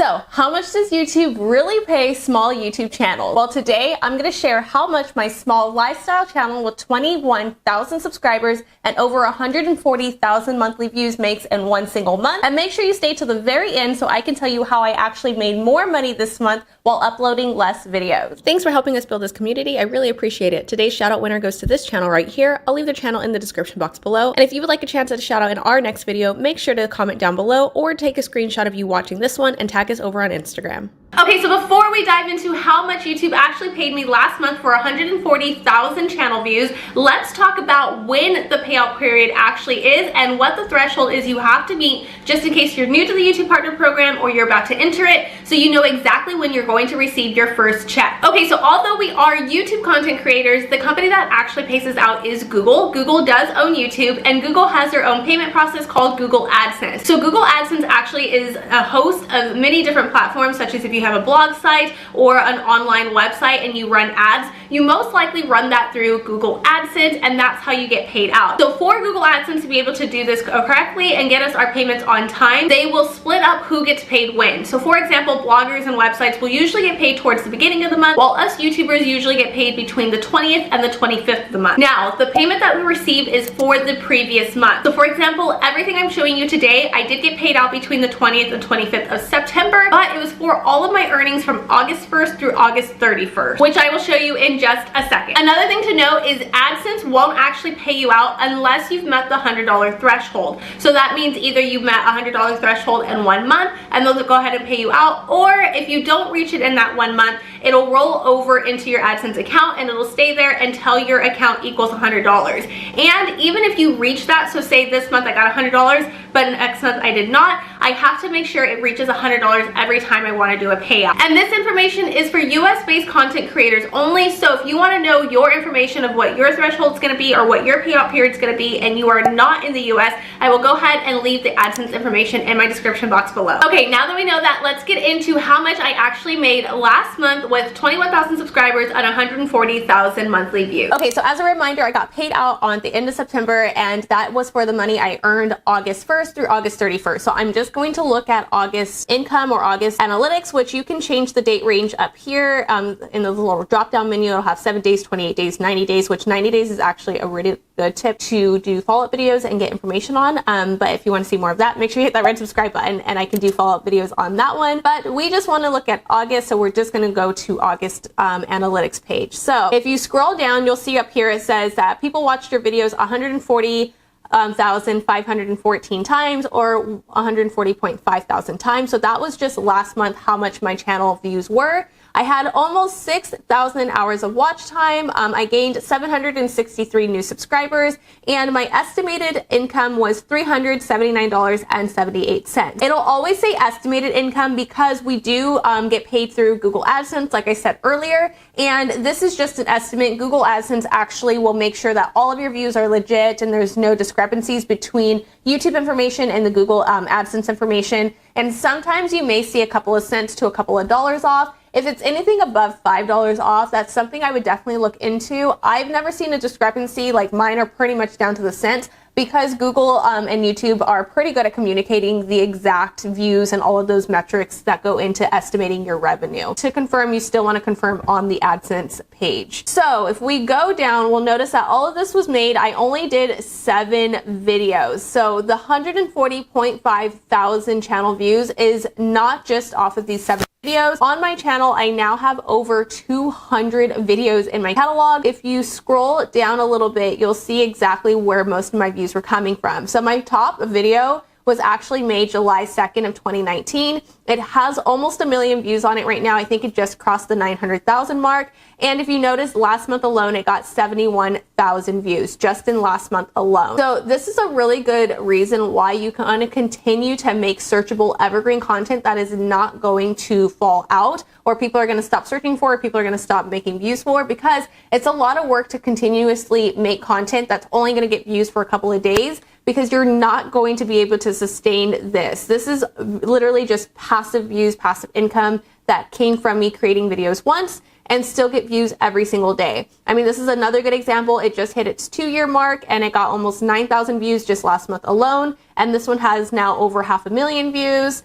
So, how much does YouTube really pay small YouTube channels? Well, today I'm going to share how much my small lifestyle channel with 21,000 subscribers and over 140,000 monthly views makes in one single month. And make sure you stay till the very end so I can tell you how I actually made more money this month while uploading less videos. Thanks for helping us build this community. I really appreciate it. Today's shout out winner goes to this channel right here. I'll leave their channel in the description box below. And if you would like a chance at a shout out in our next video, make sure to comment down below or take a screenshot of you watching this one and tag us over on Instagram. Okay, so before we dive into how much YouTube actually paid me last month for 140,000 channel views, let's talk about when the payout period actually is and what the threshold is you have to meet, just in case you're new to the YouTube Partner Program or you're about to enter it, so you know exactly when you're going to receive your first check. Okay, so although we are YouTube content creators, the company that actually pays us out is Google. Google does own YouTube, and Google has their own payment process called Google AdSense. So Google AdSense actually is a host of many different platforms, such as if you have a blog site or an online website and you run ads, you most likely run that through Google AdSense, and that's how you get paid out. So for Google AdSense to be able to do this correctly and get us our payments on time, they will split up who gets paid when. So for example, bloggers and websites will usually get paid towards the beginning of the month, while us YouTubers usually get paid between the 20th and the 25th of the month. Now, the payment that we receive is for the previous month. So for example, everything I'm showing you today, I did get paid out between the 20th and 25th of September, but it was for all of my earnings from August 1st through August 31st, which I will show you in just a second. Another thing to note is AdSense won't actually pay you out unless you've met the $100 threshold. So that means either you've met a $100 threshold in 1 month and they'll go ahead and pay you out, or if you don't reach it in that 1 month, it'll roll over into your AdSense account and it'll stay there until your account equals $100. And even if you reach that, so say this month I got $100, but next month I did not, I have to make sure it reaches $100 every time I want to do a payout. And this information is for US-based content creators only, so if you want to know your information of what your threshold is going to be or what your payout period is going to be and you are not in the US, I will go ahead and leave the AdSense information in my description box below. Okay, now that we know that, let's get into how much I actually made last month with 21,000 subscribers and 140,000 monthly views. Okay, so as a reminder, I got paid out on the end of September, and that was for the money I earned August 1st through August 31st. So I'm just going to look at August income or August analytics, which you can change the date range up here in the little drop-down menu. It'll have 7 days, 28 days, 90 days, which 90 days is actually a really good tip to do follow-up videos and get information on. But if you want to see more of that, make sure you hit that red subscribe button and I can do follow-up videos on that one. But we just want to look at August, so we're just going to go to August analytics page. So if you scroll down, you'll see up here it says that people watched your videos 140,514 times or 140.5 thousand times. So that was just last month how much my channel views were. I had almost 6,000 hours of watch time. I gained 763 new subscribers, and my estimated income was $379.78. It'll always say estimated income because we do get paid through Google AdSense, like I said earlier, and this is just an estimate. Google AdSense actually will make sure that all of your views are legit and there's no discrepancies between YouTube information and the Google AdSense information. And sometimes you may see a couple of cents to a couple of dollars off. If it's anything above $5 off, that's something I would definitely look into. I've never seen a discrepancy, like mine are pretty much down to the cent, because Google and YouTube are pretty good at communicating the exact views and all of those metrics that go into estimating your revenue. To confirm, you still want to confirm on the AdSense page. So if we go down, we'll notice that all of this was made. I only did 7 videos. So the 140.5 thousand channel views is not just off of these 7 videos. On my channel, I now have over 200 videos in my catalog. If you scroll down a little bit, you'll see exactly where most of my views were coming from. So my top video was actually made July 2nd of 2019. It has almost 1 million views on it right now. I think it just crossed the 900,000 mark. And if you notice, last month alone, it got 71,000 views just in last month alone. So this is a really good reason why you can want to continue to make searchable evergreen content that is not going to fall out, or people are going to stop searching for, or people are going to stop making views for, because it's a lot of work to continuously make content that's only going to get views for a couple of days, because you're not going to be able to sustain this. This is literally just passive views, passive income that came from me creating videos once and still get views every single day. I mean, this is another good example. It just hit its 2-year mark and it got almost 9,000 views just last month alone. And this one has now over 500,000 views.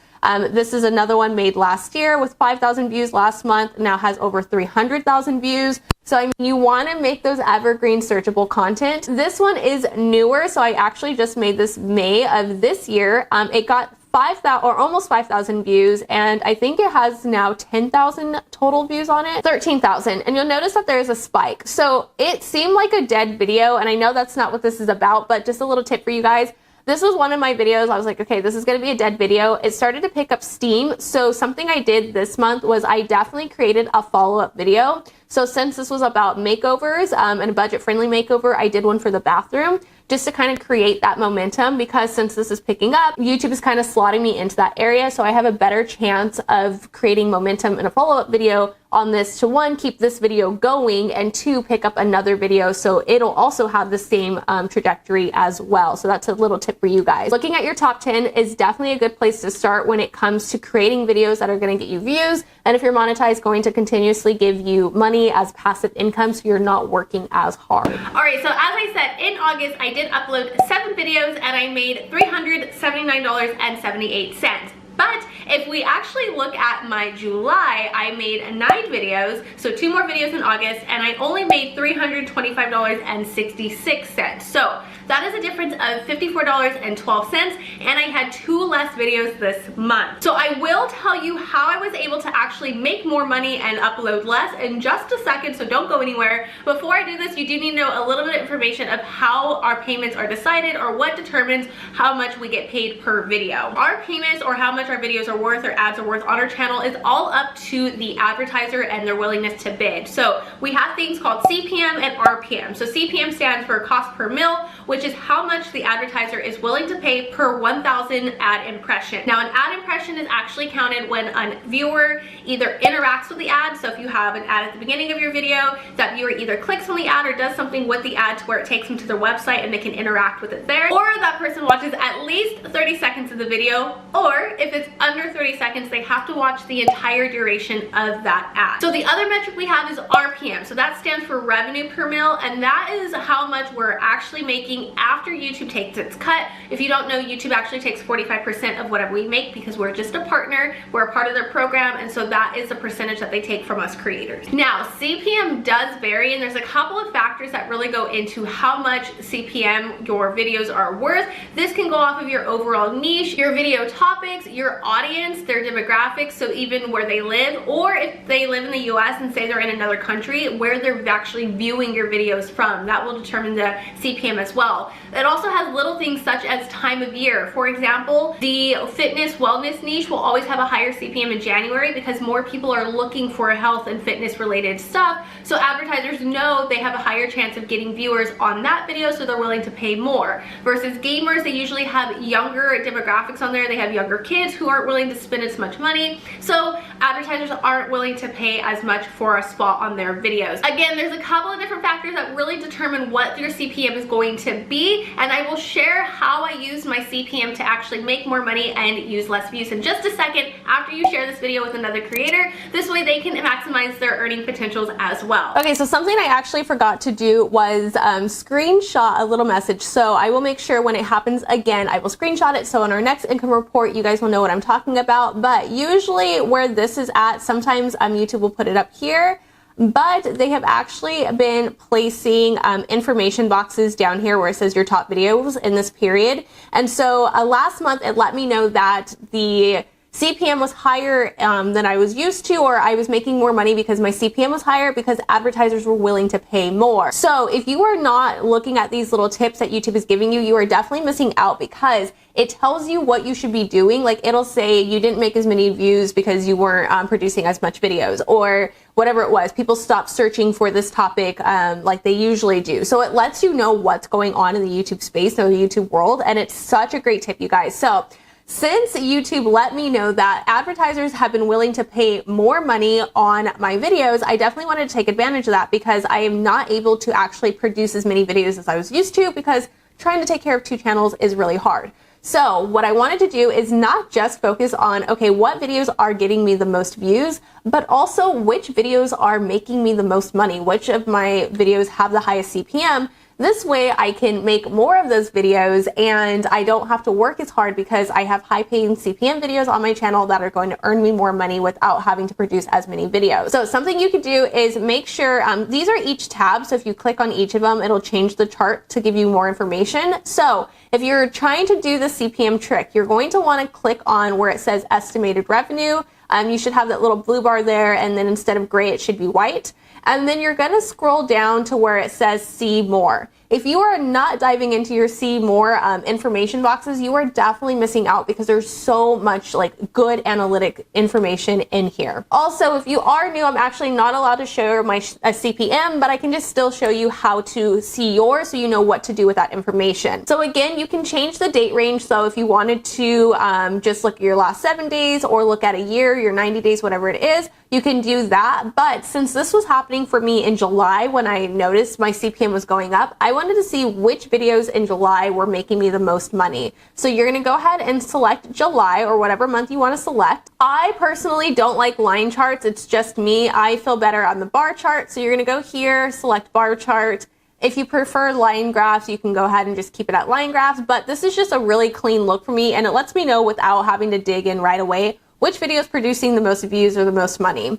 This is another one made last year with 5,000 views last month, now has over 300,000 views. So I mean, you want to make those evergreen searchable content. This one is newer, so I actually just made this May of this year. It got 5,000 or almost 5,000 views, and I think it has now 10,000 total views on it, 13,000. And you'll notice that there's a spike. So it seemed like a dead video, and I know that's not what this is about, but just a little tip for you guys. This was one of my videos. I was like, okay, this is going to be a dead video. It started to pick up steam. So something I did this month was I definitely created a follow-up video. So since this was about makeovers and a budget-friendly makeover, I did one for the bathroom just to kind of create that momentum, because since this is picking up, YouTube is kind of slotting me into that area. So I have a better chance of creating momentum in a follow-up video on this to, one, keep this video going, and two, pick up another video so it'll also have the same trajectory as well. So that's a little tip for you guys. Looking at your top 10 is definitely a good place to start when it comes to creating videos that are going to get you views, and if you're monetized, going to continuously give you money as passive income, so you're not working as hard. All right, so as I said, in August, I did upload 7 videos and I made $379.78. But if we actually look at my July, I made 9 videos, so 2 more videos in August, and I only made $325.66. So that is a difference of $54.12, and I had 2 less videos this month. So I will tell you how I was able to actually make more money and upload less in just a second, so don't go anywhere. Before I do this, you do need to know a little bit of information of how our payments are decided, or what determines how much we get paid per video. Our payments, or how much our videos are worth or ads are worth on our channel, is all up to the advertiser and their willingness to bid. So we have things called CPM and RPM. So CPM stands for cost per mil, which is how much the advertiser is willing to pay per 1,000 ad impression. Now, an ad impression is actually counted when a viewer either interacts with the ad. So if you have an ad at the beginning of your video, that viewer either clicks on the ad or does something with the ad to where it takes them to their website and they can interact with it there, or that person watches at least 30 seconds of the video, or if it's under 30 seconds, they have to watch the entire duration of that ad. So the other metric we have is RPM. So that stands for revenue per mil, and that is how much we're actually making after YouTube takes its cut. If you don't know, YouTube actually takes 45% of whatever we make because we're just a partner, we're a part of their program, and so that is the percentage that they take from us creators. Now, CPM does vary, and there's a couple of factors that really go into how much CPM your videos are worth. This can go off of your overall niche, your video topics, your audience, their demographics, so even where they live, or if they live in the US and say they're in another country, where they're actually viewing your videos from. That will determine the CPM as well. It also has little things such as time of year. For example, the fitness wellness niche will always have a higher CPM in January because more people are looking for health and fitness related stuff. So advertisers know they have a higher chance of getting viewers on that video, so they're willing to pay more. Versus gamers, they usually have younger demographics on there. They have younger kids who aren't willing to spend as much money. So advertisers aren't willing to pay as much for a spot on their videos. Again, there's a couple of different factors that really determine what your CPM is going to be, and I will share how I use my CPM to actually make more money and use less views in just a second after you share this video with another creator. This way they can maximize their earning potentials as well. Okay, so something I actually forgot to do was screenshot a little message. So I will make sure when it happens again, I will screenshot it, so in our next income report, you guys will know what I'm talking about. But usually where this is at, sometimes YouTube will put it up here, but they have actually been placing information boxes down here where it says your top videos in this period. And so last month it let me know that the CPM was higher than I was used to, or I was making more money because my CPM was higher because advertisers were willing to pay more. So if you are not looking at these little tips that YouTube is giving you, you are definitely missing out, because it tells you what you should be doing. Like, it'll say you didn't make as many views because you weren't producing as much videos, or whatever it was. People stopped searching for this topic like they usually do. So it lets you know what's going on in the YouTube space or the YouTube world, and it's such a great tip, you guys. So since YouTube let me know that advertisers have been willing to pay more money on my videos, I definitely wanted to take advantage of that, because I am not able to actually produce as many videos as I was used to, because trying to take care of 2 channels is really hard. So what I wanted to do is not just focus on, okay, what videos are getting me the most views, but also which videos are making me the most money, which of my videos have the highest CPM. This way I can make more of those videos and I don't have to work as hard because I have high paying CPM videos on my channel that are going to earn me more money without having to produce as many videos. So something you could do is make sure, these are each tab, so if you click on each of them, it'll change the chart to give you more information. So if you're trying to do the CPM trick, you're going to want to click on where it says estimated revenue. You should have that little blue bar there, and then instead of gray, it should be white. And then you're going to scroll down to where it says see more. If you are not diving into your see more information boxes, you are definitely missing out because there's so much like good analytic information in here. Also, if you are new, I'm actually not allowed to show my CPM, but I can just still show you how to see yours so you know what to do with that information. So again, you can change the date range. So if you wanted to just look at your last 7 days or look at a year, your 90 days, whatever it is, you can do that. But since this was happening for me in July when I noticed my CPM was going up, I wanted to see which videos in July were making me the most money. So you're going to go ahead and select July or whatever month you want to select. I personally don't like line charts. It's just me. I feel better on the bar chart. So you're going to go here, select bar chart. If you prefer line graphs, you can go ahead and just keep it at line graphs. But this is just a really clean look for me, and it lets me know without having to dig in right away which video is producing the most views or the most money.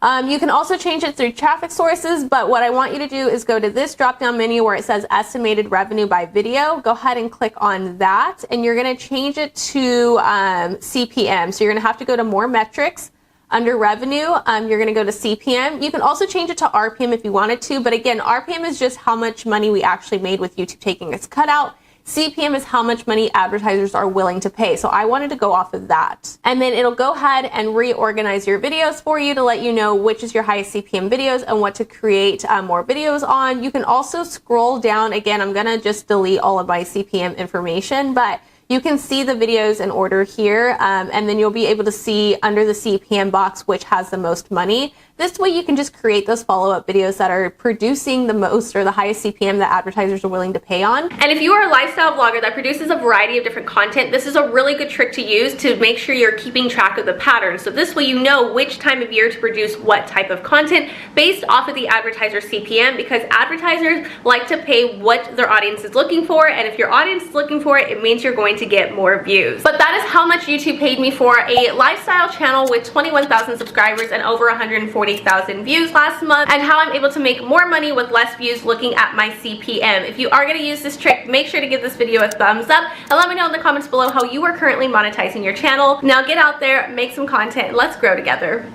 You can also change it through traffic sources, but what I want you to do is go to this drop-down menu where it says estimated revenue by video. Go ahead and click on that, and you're going to change it to CPM. So you're going to have to go to more metrics. Under revenue, you're going to go to CPM. You can also change it to RPM if you wanted to, but again, RPM is just how much money we actually made with YouTube taking its cut out. CPM is how much money advertisers are willing to pay. So I wanted to go off of that. And then it'll go ahead and reorganize your videos for you to let you know which is your highest CPM videos and what to create more videos on. You can also scroll down. Again, I'm gonna just delete all of my CPM information, but you can see the videos in order here, and then you'll be able to see under the CPM box which has the most money. This way you can just create those follow-up videos that are producing the most or the highest CPM that advertisers are willing to pay on. And if you are a lifestyle vlogger that produces a variety of different content, this is a really good trick to use to make sure you're keeping track of the patterns. So this way you know which time of year to produce what type of content based off of the advertiser CPM, because advertisers like to pay what their audience is looking for, and if your audience is looking for it, it means you're going to get more views. But that is how much YouTube paid me for a lifestyle channel with 21,000 subscribers and over 140,000 views last month, and how I'm able to make more money with less views looking at my CPM. If you are going to use this trick, make sure to give this video a thumbs up and let me know in the comments below how you are currently monetizing your channel. Now get out there, make some content, and let's grow together.